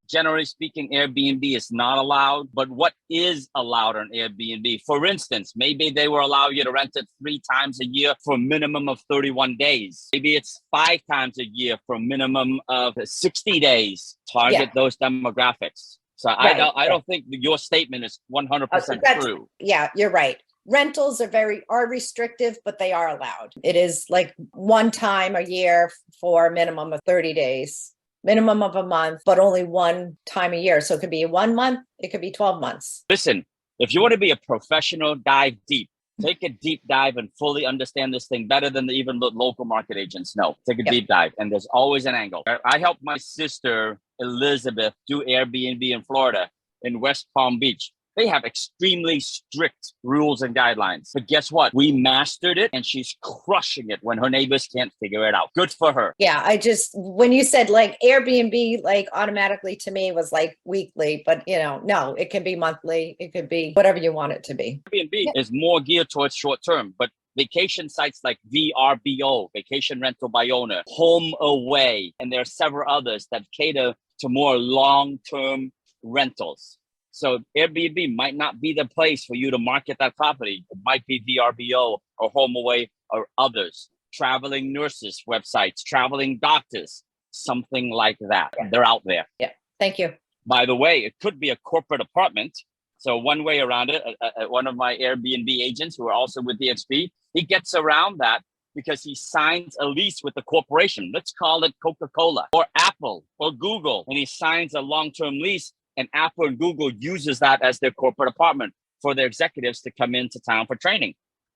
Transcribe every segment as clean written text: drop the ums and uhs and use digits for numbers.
Generally speaking, Airbnb is not allowed, but what is allowed on Airbnb? For instance, maybe they will allow you to rent it 3 times a year for a minimum of 31 days. Maybe it's 5 times a year for a minimum of 60 days. Target those demographics. So I don't think your statement is 100% true. Yeah, you're right. Rentals are restrictive, but they are allowed. It is like 1 time a year for a minimum of 30 days, minimum of a month, but only 1 time a year. So it could be 1 month, it could be 12 months. Listen, if you want to be a professional, dive deep. Take a deep dive and fully understand this thing better than even the local market agents know. Take a deep dive, and there's always an angle. I helped my sister, Elizabeth, do Airbnb in Florida, in West Palm Beach. They have extremely strict rules and guidelines. But guess what? We mastered it, and she's crushing it when her neighbors can't figure it out. Good for her. Yeah, when you said like Airbnb, like automatically to me was like weekly, but no, it can be monthly. It could be whatever you want it to be. Airbnb is more geared towards short term, but vacation sites like VRBO, Vacation Rental by Owner, Home Away, and there are several others that cater to more long-term rentals. So Airbnb might not be the place for you to market that property. It might be VRBO or Home Away or others. Traveling nurses websites, traveling doctors, something like that. Yeah. They're out there. Yeah, thank you. By the way, it could be a corporate apartment. So one way around it, one of my Airbnb agents who are also with eXp, he gets around that because he signs a lease with the corporation. Let's call it Coca-Cola or Apple or Google. And he signs a long-term lease. And Apple and Google uses that as their corporate apartment for their executives to come into town for training.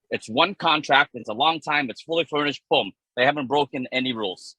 It's one contract. It's a long time. It's fully furnished. Boom. They haven't broken any rules.